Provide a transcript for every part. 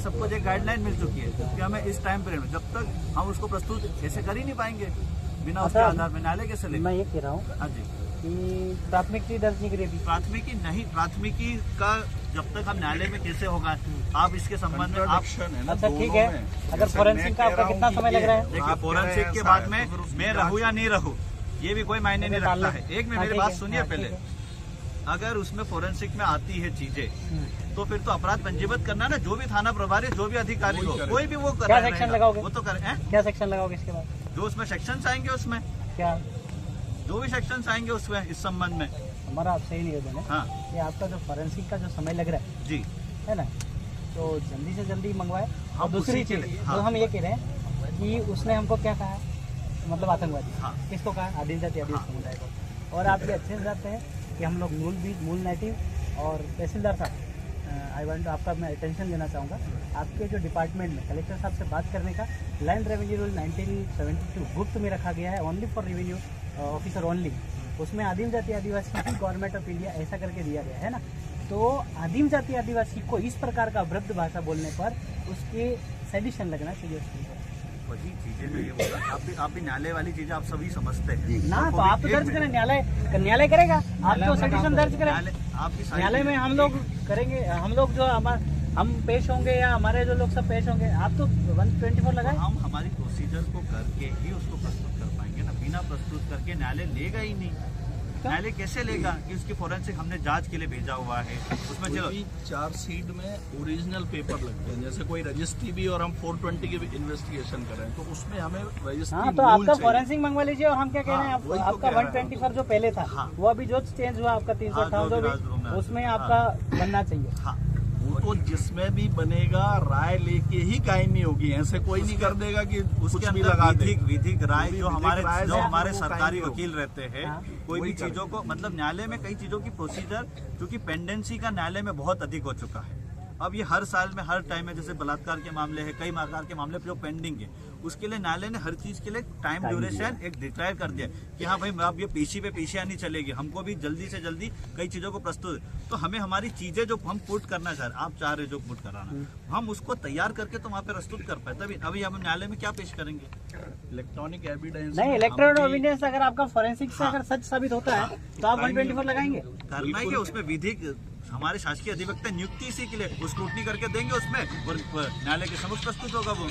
सबको एक गाइडलाइन मिल चुकी है कि हमें इस टाइम पीरियड में, जब तक हम उसको प्रस्तुत ऐसे कर ही नहीं पाएंगे बिना उसके आधार में न्यायालय कैसे लेंगे। मैं ये कह रहा हूँ हाँ जी, कि प्राथमिकी दर्ज नहीं करेगी। प्राथमिकी नहीं, प्राथमिकी का जब तक हम न्यायालय में कैसे होगा, आप इसके संबंध में आप अच्छा ठीक है, अगर फोरेंसिक का आपका कितना समय लग रहा है? देखिए, फोरेंसिक के बाद में मैं रहूं या नहीं रहूं ये भी कोई मायने नहीं रखता है। एक में मेरी बात सुनिए पहले, अगर उसमें फोरेंसिक में आती है चीजें तो फिर तो अपराध पंजीबद्ध करना ना, जो भी थाना प्रभारी, जो भी अधिकारी हो, कोई भी वो कर क्या सेक्शन लगाओगे? वो तो करें। क्या सेक्शन लगाओगे इसके बाद? जो उसमें सेक्शंस आएंगे, उसमें क्या जो भी सेक्शंस आएंगे उसमें इस संबंध में हमारा आपसे ही निवेदन है हाँ कि आपका जो फोरेंसिक का जो समय लग रहा है जी, है ना, तो जल्दी से जल्दी मंगवाए। और हम दूसरी उसी के चीज लिए, तो हम ये कह रहे हैं कि उसने हमको क्या कहा है, मतलब आतंकवादी हाँ। किसको कहा? आदिम जाति आदिम समुदाय को। और आप ये अच्छे से जानते हैं कि हम लोग मूल बीज, मूल नेटिव और तहसीलदार साहब, आई वांट आपका मैं अटेंशन देना चाहूँगा, आपके जो डिपार्टमेंट में कलेक्टर साहब से बात करने का लैंड रेवेन्यू रूल 1972 गुप्त में रखा गया है, only for revenue officer only. उसमें आदिम जाति आदिवासी की गवर्नमेंट ऑफ इंडिया ऐसा करके दिया गया है ना। तो आदिम जाति आदिवासी को इस प्रकार का अभद्र भाषा बोलने पर उसके सेडिशन लगना चाहिए उसके। वही चीजें मैं ये बोला, आप भी न्यायालय वाली चीजें आप सभी समझते हैं ना, तो आप तो दर्ज करें, न्यायालय करेगा, आप तो सेडिशन दर्ज करें न्यायालय में, हम लोग करेंगे, हम लोग जो हम पेश होंगे या हमारे जो लोग सब पेश होंगे। आप तो 124 लगाए। हम हमारी प्रोसीजर को करके ही उसको प्रस्तुत कर पाएंगे ना, बिना प्रस्तुत करके न्यायालय लेगा ही नहीं। न्यायालय कैसे लेगा कि उसकी फोरेंसिक हमने जांच के लिए भेजा हुआ है, उसमें चलो चार्जशीट में ओरिजिनल पेपर लगते हैं, जैसे कोई रजिस्ट्री भी और हम 420 की भी इन्वेस्टिगेशन करें तो उसमें हमें रजिस्ट्री। हाँ, तो आपका फोरेंसिक मंगवा लीजिए। और हम क्या कह रहे हैं, आपका 124 जो पहले था वो अभी जो चेंज हुआ आपका 358 जो भी, उसमें आपका बनना चाहिए। वो तो जिसमें भी बनेगा राय लेके ही कायमी होगी, ऐसे कोई नहीं कर देगा कि उसके अंदर लगा विधिक राय जो हमारे सरकारी वकील रहते हैं, कोई भी चीजों को, मतलब न्यायालय में कई चीजों की प्रोसीजर, क्योंकि पेंडेंसी का न्यायालय में बहुत अधिक हो चुका है। अब ये हर साल में हर टाइम में, जैसे बलात्कार के मामले है, कई प्रकार के मामले जो पेंडिंग है, उसके लिए न्यायालय ने हर चीज के लिए टाइम ड्यूरेशन एक डिक्लेयर कर दिया कि हाँ भाई अब ये पेशी नहीं चलेगी, हमको भी जल्दी से जल्दी कई चीजों को प्रस्तुत, तो हमें हमारी चीजें जो हम पुट करना चाह रहे, आप चाह रहे जो पुट कराना, हम उसको तैयार करके तो वहाँ पे प्रस्तुत कर पाए, तभी अभी हम न्यायालय में क्या पेश करेंगे? इलेक्ट्रॉनिक एविडेंस नहीं, इलेक्ट्रॉनिक एविडेंस अगर आपका फोरेंसिक से अगर सच साबित होता है तो आप 124 लगाएंगे। करना ही है, उसमें विधिक हमारे शासकीय अधिवक्ता नियुक्ति इसी के लिए, वो स्क्रूटनी करके देंगे उसमें और न्यायालय के समक्ष प्रस्तुत होगा, वो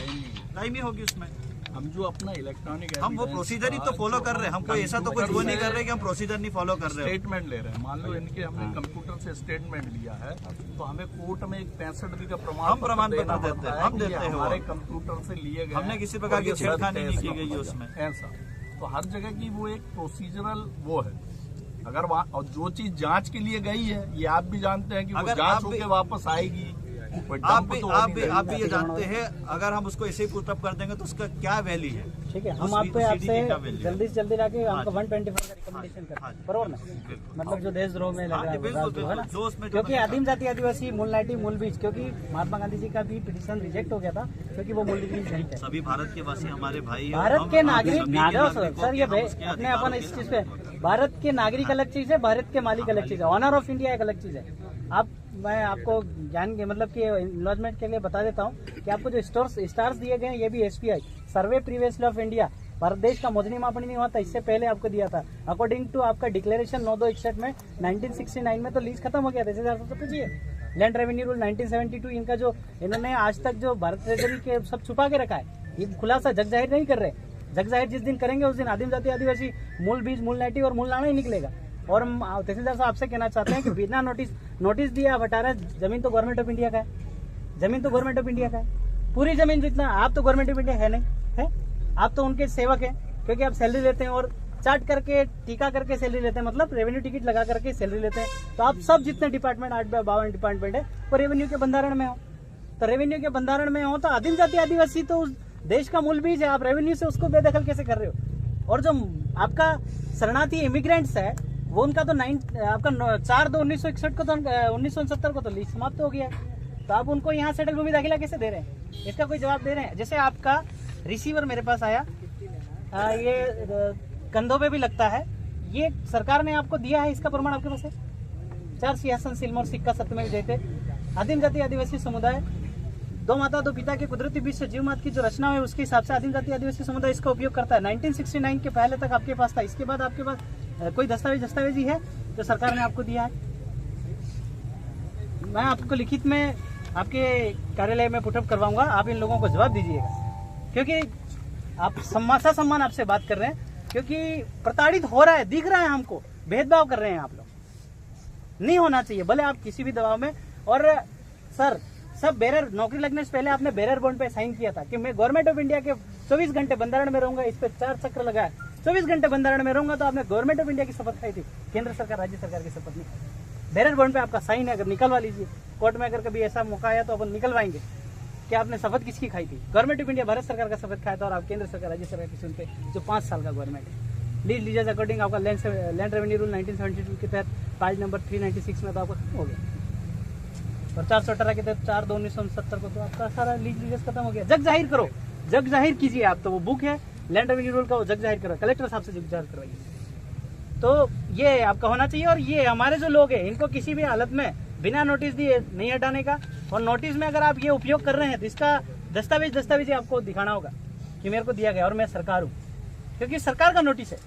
टाइम ही होगी उसमें। हम जो अपना इलेक्ट्रॉनिक हम वो प्रोसीजर ही तो फॉलो कर रहे हैं, हम कोई ऐसा तो कुछ वो नहीं कर रहे कि हम प्रोसीजर नहीं फॉलो कर रहे हैं। स्टेटमेंट ले रहे हैं, मान लो इनके हमने कंप्यूटर से स्टेटमेंट लिया है तो हमें कोर्ट में एक 65 का प्रमाण पत्र देते हैं, हम देते हैं, हमारे कंप्यूटर से लिए गए, हमने किसी प्रकार की छेड़खानी नहीं की गई है उसमें। ऐसा तो हर जगह की वो एक प्रोसीजरल वो है। अगर वहाँ और जो चीज जांच के लिए गई है, ये आप भी जानते हैं कि वो जांच होकर वापस आएगी। आप भी ये जानते हैं, अगर हम उसको ऐसे ही पुटअप कर देंगे तो उसका क्या वैल्यू है? ठीक है, हम आपसे जल्दी से जल्दी लाके हमको 124 का रिकमेंडेशन करते हैं, बरोबर ना? मतलब जो देशद्रोह में लग रहा है, क्योंकि आदिम जाति आदिवासी मूल नाइटी मूल बीज, क्योंकि महात्मा गांधी जी का भी पिटीशन रिजेक्ट हो गया था क्योंकि वो मूल बीज नहीं थे। सभी भारत के वासी हमारे भाई, भारत के नागरिक सर, ये अपने अपन इस चीज पे, भारत के नागरिक अलग चीज है, भारत के मालिक अलग चीज है, ऑनर ऑफ इंडिया एक अलग चीज है। आप मैं आपको ज्ञान के मतलब कि इन्वेस्टमेंट के लिए बता देता हूँ कि आपको जो स्टार्स दिए गए हैं ये भी SPI survey previously of India, Bharat देश का मोजनी मापनी नहीं हुआ था, इससे पहले आपको दिया था। अकॉर्डिंग टू आपका डिक्लेरेशन 9261 में 1969 में तो लीज खत्म हो गया था, तो पूछिए लैंड रेवेन्यू रूल 1972 इनका जो इन्होंने आज तक जो भारत ट्रेजरी के सब छुपा के रखा है, ये खुलासा जग जाहिर नहीं कर रहे। जग जाहिर जिस दिन करेंगे उस दिन आदिम जाति आदिवासी मूल बीज मूल नाइटी और मूल लाना ही निकलेगा। और हम तहसीलदार साहब आपसे कहना चाहते हैं कि बिना नोटिस दिए आप हटा रहे, जमीन तो गवर्नमेंट ऑफ इंडिया का है, जमीन तो गवर्नमेंट ऑफ इंडिया का है, पूरी जमीन जितना, आप तो गवर्नमेंट ऑफ इंडिया है नहीं है, आप तो उनके सेवक हैं, क्योंकि आप सैलरी लेते हैं और चार्ट करके टीका करके सैलरी लेते हैं, मतलब रेवेन्यू टिकट लगा करके सैलरी लेते हैं। तो आप सब जितने डिपार्टमेंट 852 डिपार्टमेंट है वो रेवेन्यू के बंधारण में हो, तो रेवेन्यू के बंधारण में हो तो आदिम जाति आदिवासी तो उस देश का मूल बीज है, आप रेवेन्यू से उसको बेदखल कैसे कर रहे हो? और जो आपका शरणार्थी इमिग्रेंट्स है वो उनका तो 4/2/1961 को तो 1969 को तो लीज समाप्त हो गया है, तो आप उनको यहाँ सेटल भूमि दाखिला कैसे दे रहे हैं? इसका कोई जवाब दे रहे हैं? जैसे आपका रिसीवर मेरे पास आया, ये कंधों पे भी लगता है, ये सरकार ने आपको दिया है, इसका प्रमाण आपके पास है? 4 सिंहासन सिल्मोर सिक्का सत्यमेव जयते, आदिम जाति आदिवासी समुदाय दो माता दो पिता के कुदरती बीच से जीव मात की जो रचना है उसके हिसाब से आदिम जाति आदिवासी समुदाय इसका उपयोग करता है। 1969 के पहले तक आपके पास था, इसके बाद आपके पास कोई दस्तावेज ही है जो सरकार ने आपको दिया है? मैं आपको लिखित में आपके कार्यालय में पुटअप करवाऊंगा, आप इन लोगों को जवाब दीजिएगा, क्योंकि आप सम्मान आपसे बात कर रहे हैं, क्योंकि प्रताड़ित हो रहा है, दिख रहा है हमको, भेदभाव कर रहे हैं आप लोग। नहीं होना चाहिए, भले आप किसी भी दबाव में। और सर, सब बेरर नौकरी लगने से पहले आपने बेरर बॉन्ड पे साइन किया था कि मैं गवर्नमेंट ऑफ इंडिया के 24 घंटे बंधारण में रहूंगा, इस पे 4 चक्र लगाया, 24 घंटे बंधारण में रहूंगा, तो आपने गवर्नमेंट ऑफ इंडिया की शपथ खाई थी, केंद्र सरकार राज्य सरकार की शपथ नहीं। बेरर बॉन्ड पे आपका साइन है, अगर निकलवा लीजिए, कोर्ट में अगर कभी ऐसा मौका आया तो अपन निकलवाएंगे कि आपने शपथ किसकी खाई थी। गवर्नमेंट ऑफ इंडिया भारत सरकार का शपथ खाया था और आप केंद्र सरकार राज्य सरकार की सुन पे जो 5 साल का गवर्नमेंट है। लीज अकॉर्डिंग आपका लैंड रेवेन्यू रूल 1972 के तहत पेज नंबर 396 में तो आपका खत्म हो गया, और 418 के तहत 4/2/1969 को तो आपका सारा लीज खत्म हो गया। जग जाहिर करो, जग जाहिर कीजिए आप, तो वो बुक है लैंड रेवेन्यू रूल का, वो जग जाहिर करो, कलेक्टर साहब से जग जाहिर करवाइए। तो ये आपका होना चाहिए। और ये हमारे जो लोग हैं इनको किसी भी हालत में बिना नोटिस दिए नहीं हटाने का, और नोटिस में अगर आप ये उपयोग कर रहे हैं तो इसका दस्तावेज आपको दिखाना होगा कि मेरे को दिया गया और मैं सरकार हूँ, क्योंकि सरकार का नोटिस है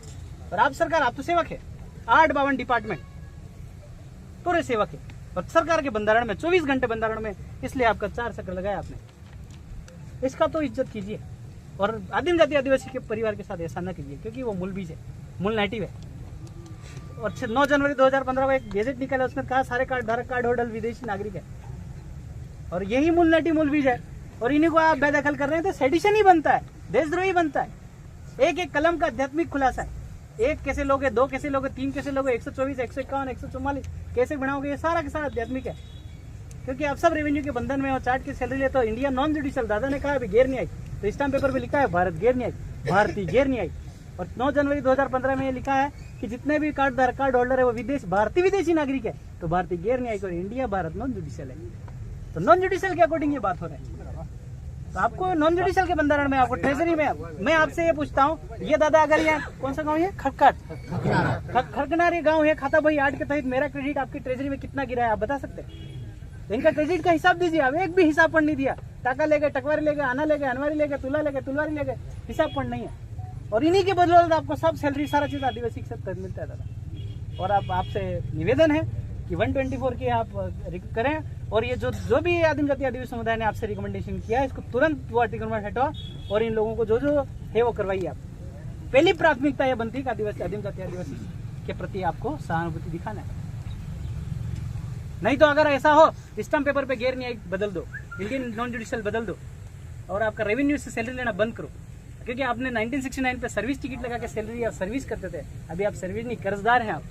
और आप सरकार, आप तो सेवक है। 852 डिपार्टमेंट पूरे सेवक है और सरकार के बंधारण में 24 घंटे बंधारण में, इसलिए आपका 4 चक्र लगाया आपने। इसका तो इज्जत कीजिए, और आदिम जाति आदिवासी के परिवार के साथ ऐसा न कीजिए, क्योंकि वो मूल बीज है, मूल नेटिव है। और 9 जनवरी 2015 को एक गैजेट निकाला, उसमें कहा सारे कार्ड होल्डर विदेशी नागरिक है, और यही मूल नेटिव मूल बीज है, और इन्हीं को आप बेदखल कर रहे हैं तो सेडिशन ही बनता है, देशद्रोही बनता है। एक एक कलम का आध्यात्मिक खुलासा है, 1 कैसे लोगे, 2 कैसे लोगे, 3 कैसे लोगे, 124, 151, 144 कैसे बनाओगे, ये सारा का सारा आध्यात्मिक है। क्योंकि आप सब रेवेन्यू के बंधन में हो, चार्ट की सैलरी लेते हो। इंडिया नॉन जुडिशियल, दादा ने कहा अभी गैर न्यायिक, तो स्टाम्प पेपर पे लिखा है भारत गैर न्यायिक, भारतीय गैर न्यायिक। और 9 जनवरी 2015 में ये लिखा है कि जितने भी कार्ड होल्डर है वो भारतीय विदेशी नागरिक है, तो भारतीय गैर न्यायिक, और इंडिया भारत नॉन जुडिशियल है। तो नॉन जुडिशियल के अकॉर्डिंग ये बात हो रहा है। तो आपको नॉन जुडिशियल के बंधारण में, आपको ट्रेजरी में, मैं आपसे ये पूछता हूँ, ये दादा अगर यहाँ कौन सा गाँव है, खड़कनारी गाँव है, खाता भाई 8 के तहत मेरा क्रेडिट आपकी ट्रेजरी में कितना गिरा है आप बता सकते हैं? तो इनका क्रेडिट का हिसाब दीजिए आप। एक भी हिसाब पढ़ नहीं दिया, टाका ले गए, टकवारी ले गए, आना ले गए, अनवारी ले गए, तुला ले गए, तुलवारी ले गए, हिसाब पढ़ नहीं है। और इन्हीं के बदौलत आपको सब सैलरी सारा चीज आदिवासी के साथ मिलता है दादा। और अब आपसे निवेदन है कि 124 की आप करें, और ये जो भी आदिम जाति आदिवासी समुदाय ने आपसे रिकमेंडेशन किया है, इसको तुरंत वो अतिक्रमण हटाओ, और इन लोगों को जो है वो करवाइए। आप पहली प्राथमिकता यह बनती है कि आदिम जाति आदिवासी के प्रति आपको सहानुभूति दिखाना है। नहीं तो अगर ऐसा हो, स्टाम्प पेपर पे गैर न्यायिक बदल दो, इंडियन नॉन जुडिशियल बदल दो, और आपका रेवेन्यू से सैलरी लेना बंद करो। क्योंकि आपने 1969 पे सर्विस टिकट लगा के सैलरी या सर्विस करते थे, अभी आप सर्विस नहीं, कर्जदार हैं आप,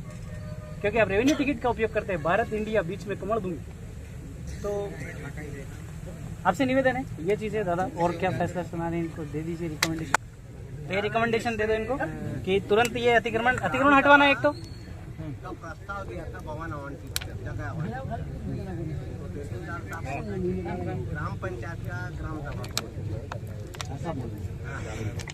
क्योंकि आप रेवेन्यू टिकट का उपयोग करते हैं। भारत इंडिया बीच में कमल दूंगी। तो आपसे निवेदन है ये चीजें दादा, और क्या फैसला सुना रहे इनको दे दीजिए रिकमेंडेशन। तो ये रिकमेंडेशन दे दो इनको कि तुरंत ये अतिक्रमण हटवाना है। एक तो प्रस्ताव दिया था भवन ग्राम पंचायत का ग्राम सभा